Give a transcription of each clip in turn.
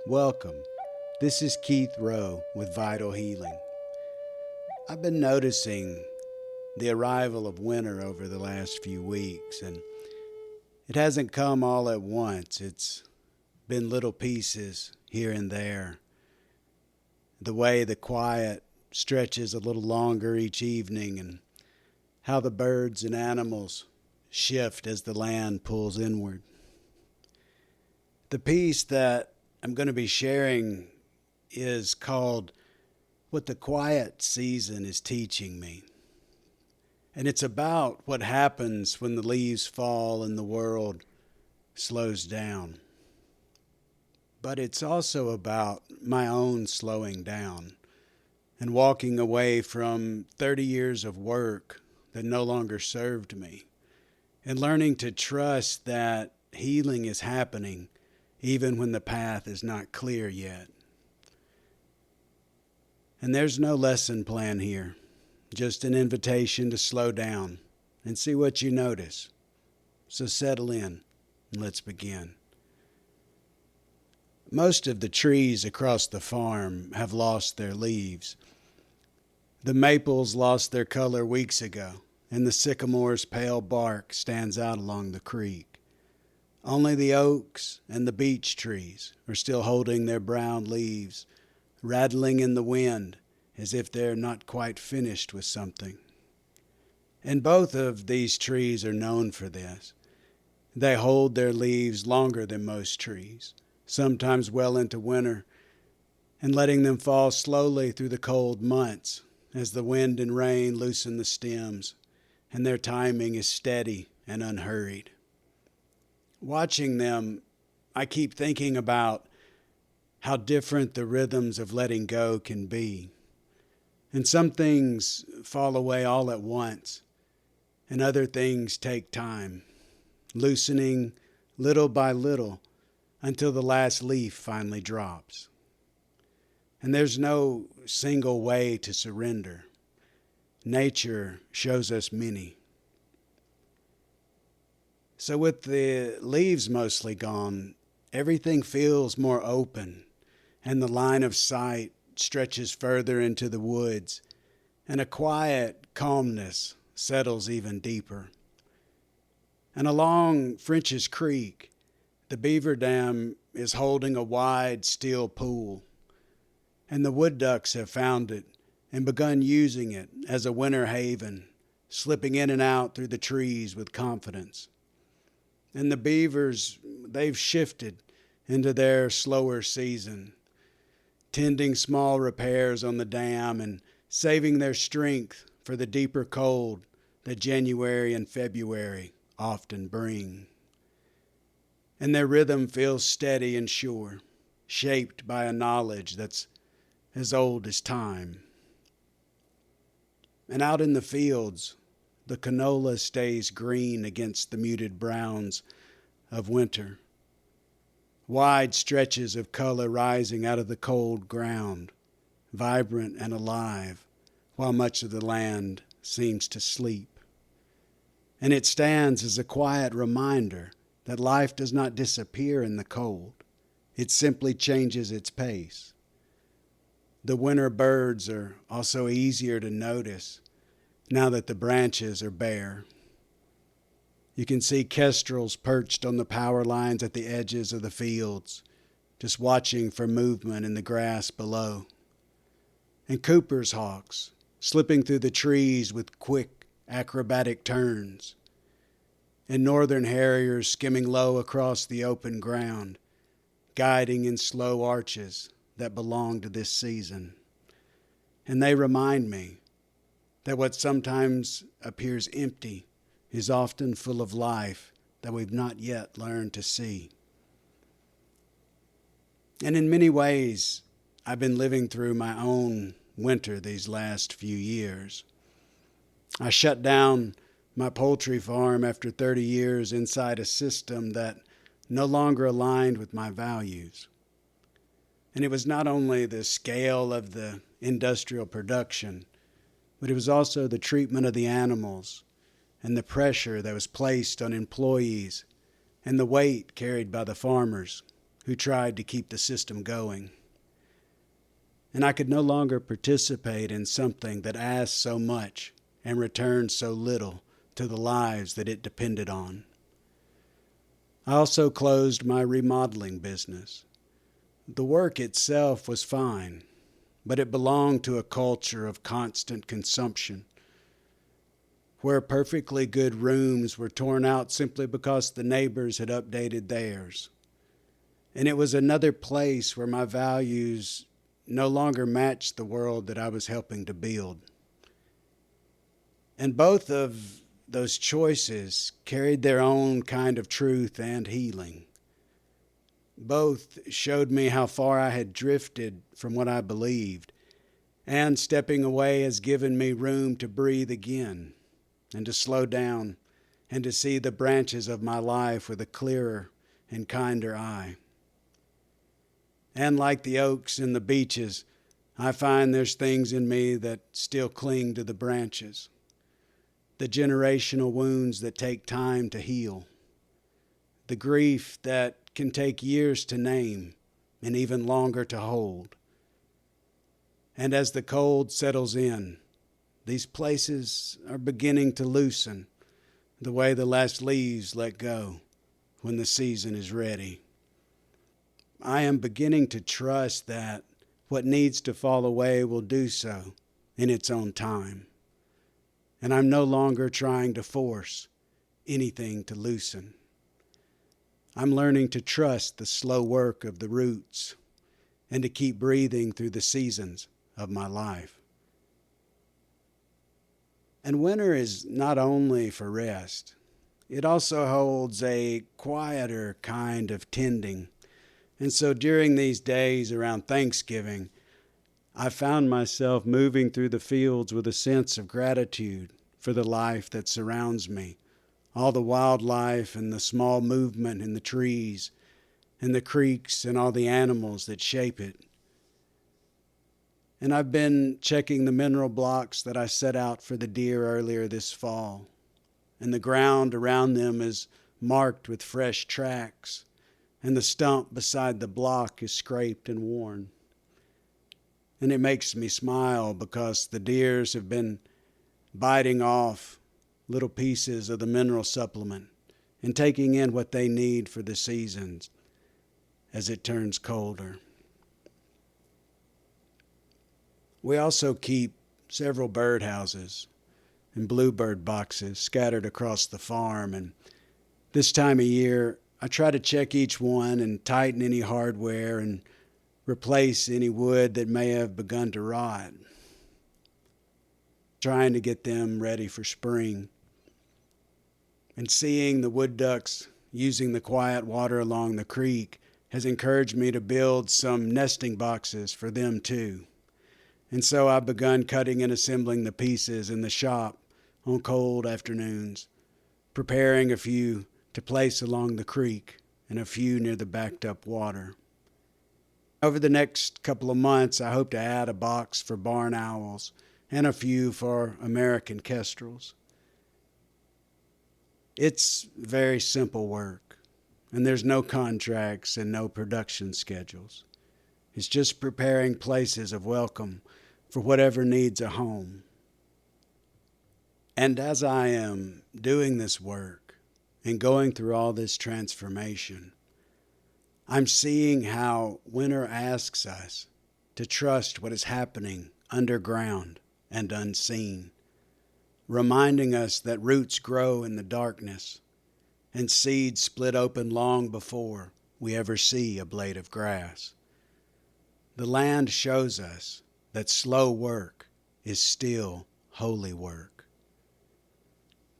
Welcome. This is Keith Rowe with Vital Healing. I've been noticing the arrival of winter over the last few weeks, and it hasn't come all at once. It's been little pieces here and there. The way the quiet stretches a little longer each evening, and how the birds and animals shift as the land pulls inward. The piece that I'm going to be sharing is called What the Quiet Season is Teaching Me. And it's about what happens when the leaves fall and the world slows down. But it's also about my own slowing down and walking away from 30 years of work that no longer served me, and learning to trust that healing is happening even when the path is not clear yet. And there's no lesson plan here, just an invitation to slow down and see what you notice. So settle in and let's begin. Most of the trees across the farm have lost their leaves. The maples lost their color weeks ago, and the sycamore's pale bark stands out along the creek. Only the oaks and the beech trees are still holding their brown leaves, rattling in the wind as if they're not quite finished with something. And both of these trees are known for this. They hold their leaves longer than most trees, sometimes well into winter, and letting them fall slowly through the cold months as the wind and rain loosen the stems, and their timing is steady and unhurried. Watching them, I keep thinking about how different the rhythms of letting go can be. And some things fall away all at once, and other things take time, loosening little by little until the last leaf finally drops. And there's no single way to surrender. Nature shows us many. So with the leaves mostly gone, everything feels more open, and the line of sight stretches further into the woods, and a quiet calmness settles even deeper. And along French's Creek, the beaver dam is holding a wide steel pool, and the wood ducks have found it and begun using it as a winter haven, slipping in and out through the trees with confidence. And the beavers, they've shifted into their slower season, tending small repairs on the dam and saving their strength for the deeper cold that January and February often bring. And their rhythm feels steady and sure, shaped by a knowledge that's as old as time. And out in the fields, the canola stays green against the muted browns of winter. Wide stretches of color rising out of the cold ground, vibrant and alive, while much of the land seems to sleep. And it stands as a quiet reminder that life does not disappear in the cold. It simply changes its pace. The winter birds are also easier to notice now that the branches are bare. You can see kestrels perched on the power lines at the edges of the fields, just watching for movement in the grass below. And Cooper's hawks slipping through the trees with quick, acrobatic turns. And northern harriers skimming low across the open ground, guiding in slow arches that belong to this season. And they remind me that what sometimes appears empty is often full of life that we've not yet learned to see. And in many ways, I've been living through my own winter these last few years. I shut down my poultry farm after 30 years inside a system that no longer aligned with my values. And it was not only the scale of the industrial production, but it was also the treatment of the animals and the pressure that was placed on employees and the weight carried by the farmers who tried to keep the system going. And I could no longer participate in something that asked so much and returned so little to the lives that it depended on. I also closed my remodeling business. The work itself was fine, but it belonged to a culture of constant consumption, where perfectly good rooms were torn out simply because the neighbors had updated theirs. And it was another place where my values no longer matched the world that I was helping to build. And both of those choices carried their own kind of truth and healing. Both showed me how far I had drifted from what I believed, and stepping away has given me room to breathe again, and to slow down, and to see the branches of my life with a clearer and kinder eye. And like the oaks and the beeches, I find there's things in me that still cling to the branches. The generational wounds that take time to heal. The grief that can take years to name and even longer to hold. And as the cold settles in, these places are beginning to loosen the way the last leaves let go when the season is ready. I am beginning to trust that what needs to fall away will do so in its own time. And I'm no longer trying to force anything to loosen. I'm learning to trust the slow work of the roots and to keep breathing through the seasons of my life. And winter is not only for rest, it also holds a quieter kind of tending. And so during these days around Thanksgiving, I found myself moving through the fields with a sense of gratitude for the life that surrounds me, all the wildlife and the small movement in the trees and the creeks and all the animals that shape it. And I've been checking the mineral blocks that I set out for the deer earlier this fall, and the ground around them is marked with fresh tracks, and the stump beside the block is scraped and worn. And it makes me smile because the deers have been biting off little pieces of the mineral supplement and taking in what they need for the seasons as it turns colder. We also keep several birdhouses and bluebird boxes scattered across the farm, and this time of year I try to check each one and tighten any hardware and replace any wood that may have begun to rot, trying to get them ready for spring. And seeing the wood ducks using the quiet water along the creek has encouraged me to build some nesting boxes for them too. And so I've begun cutting and assembling the pieces in the shop on cold afternoons, preparing a few to place along the creek and a few near the backed up water. Over the next couple of months, I hope to add a box for barn owls and a few for American kestrels. It's very simple work, and there's no contracts and no production schedules. It's just preparing places of welcome for whatever needs a home. And as I am doing this work and going through all this transformation, I'm seeing how winter asks us to trust what is happening underground and unseen, reminding us that roots grow in the darkness and seeds split open long before we ever see a blade of grass. The land shows us that slow work is still holy work.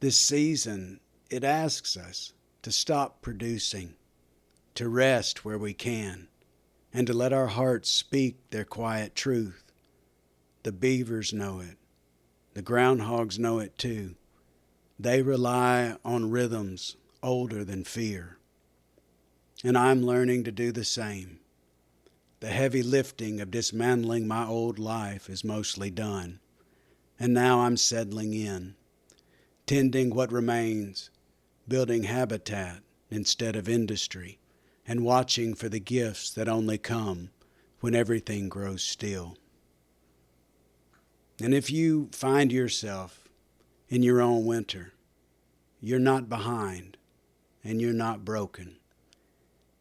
This season, it asks us to stop producing, to rest where we can, and to let our hearts speak their quiet truth. The beavers know it. The groundhogs know it too. They rely on rhythms older than fear. And I'm learning to do the same. The heavy lifting of dismantling my old life is mostly done, and now I'm settling in, tending what remains, building habitat instead of industry, and watching for the gifts that only come when everything grows still. And if you find yourself in your own winter, you're not behind and you're not broken.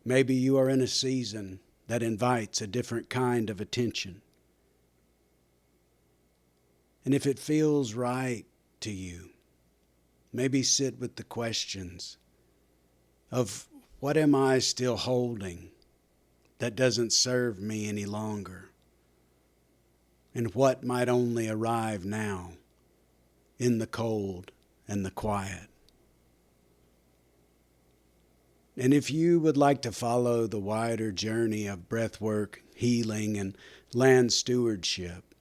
Maybe you are in a season that invites a different kind of attention. And if it feels right to you, maybe sit with the questions of what am I still holding that doesn't serve me any longer? And what might only arrive now in the cold and the quiet? And if you would like to follow the wider journey of breathwork, healing, and land stewardship,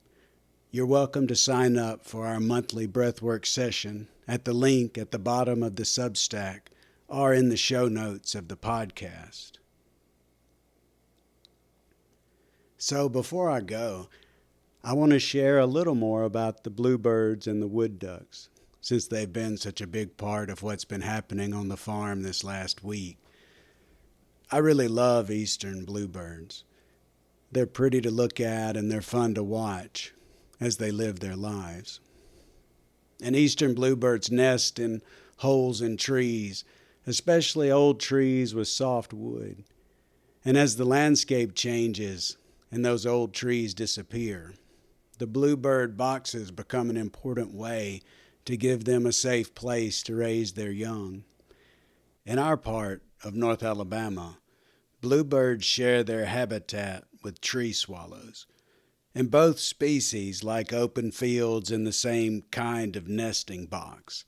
you're welcome to sign up for our monthly breathwork session at the link at the bottom of the Substack or in the show notes of the podcast. So before I go, I want to share a little more about the bluebirds and the wood ducks, since they've been such a big part of what's been happening on the farm this last week. I really love eastern bluebirds. They're pretty to look at and they're fun to watch as they live their lives. And eastern bluebirds nest in holes in trees, especially old trees with soft wood. And as the landscape changes and those old trees disappear, the bluebird boxes become an important way to give them a safe place to raise their young. In our part of North Alabama, bluebirds share their habitat with tree swallows, and both species like open fields in the same kind of nesting box.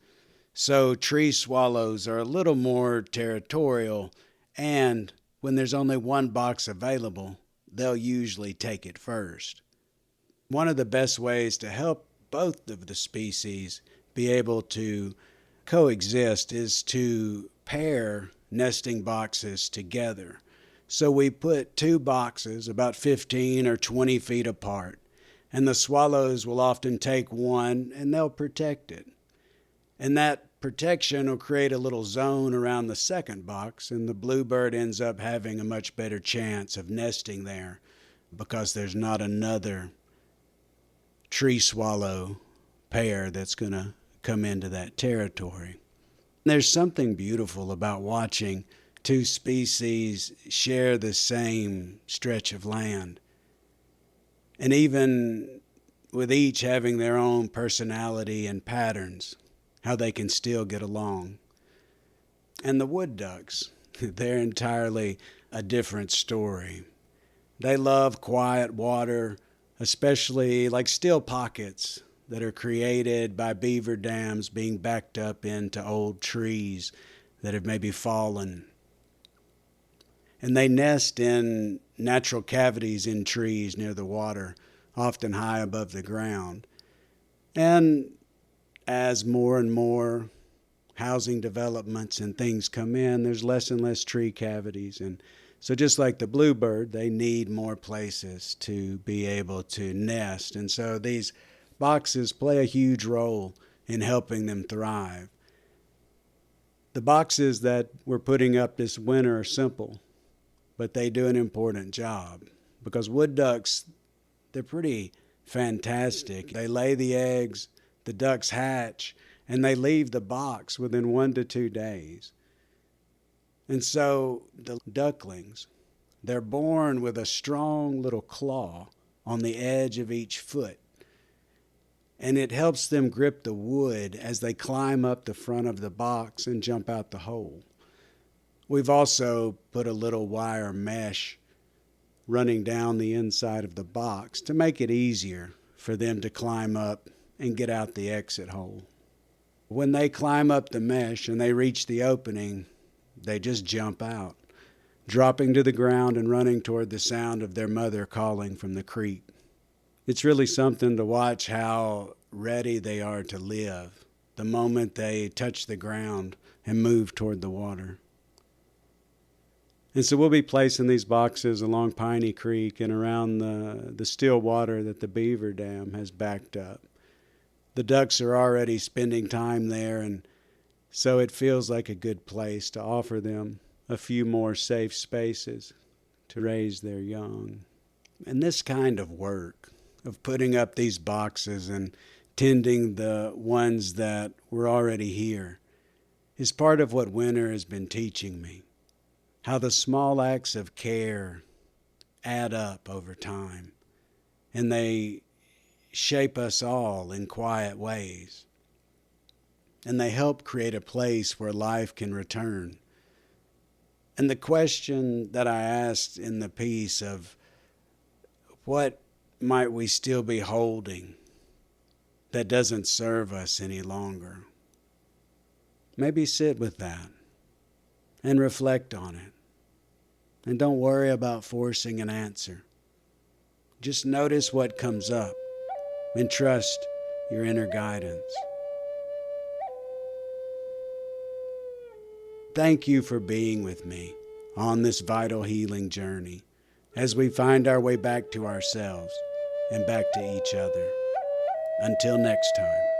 So tree swallows are a little more territorial, and when there's only one box available, they'll usually take it first. One of the best ways to help both of the species be able to coexist is to pair nesting boxes together. So we put two boxes about 15 or 20 feet apart, and the swallows will often take one and they'll protect it. And that protection will create a little zone around the second box, and the bluebird ends up having a much better chance of nesting there because there's not another tree swallow pair that's going to come into that territory. There's something beautiful about watching two species share the same stretch of land, and even with each having their own personality and patterns, how they can still get along. And the wood ducks, they're entirely a different story. They love quiet water, especially like still pockets that are created by beaver dams being backed up into old trees that have maybe fallen. And they nest in natural cavities in trees near the water, often high above the ground. And as more and more housing developments and things come in, there's less and less tree cavities. And so just like the bluebird, they need more places to be able to nest. And so these boxes play a huge role in helping them thrive. The boxes that we're putting up this winter are simple, but they do an important job because wood ducks, they're pretty fantastic. They lay the eggs, the ducks hatch, and they leave the box within 1 to 2 days. And so the ducklings, they're born with a strong little claw on the edge of each foot. And it helps them grip the wood as they climb up the front of the box and jump out the hole. We've also put a little wire mesh running down the inside of the box to make it easier for them to climb up and get out the exit hole. When they climb up the mesh and they reach the opening, they just jump out, dropping to the ground and running toward the sound of their mother calling from the creek. It's really something to watch how ready they are to live the moment they touch the ground and move toward the water. And so we'll be placing these boxes along Piney Creek and around the still water that the beaver dam has backed up. The ducks are already spending time there, and so it feels like a good place to offer them a few more safe spaces to raise their young. And this kind of work of putting up these boxes and tending the ones that were already here is part of what winter has been teaching me. How the small acts of care add up over time, and they shape us all in quiet ways. And they help create a place where life can return. And the question that I asked in the piece of what might we still be holding that doesn't serve us any longer? Maybe sit with that and reflect on it. And don't worry about forcing an answer. Just notice what comes up and trust your inner guidance. Thank you for being with me on this vital healing journey as we find our way back to ourselves and back to each other. Until next time.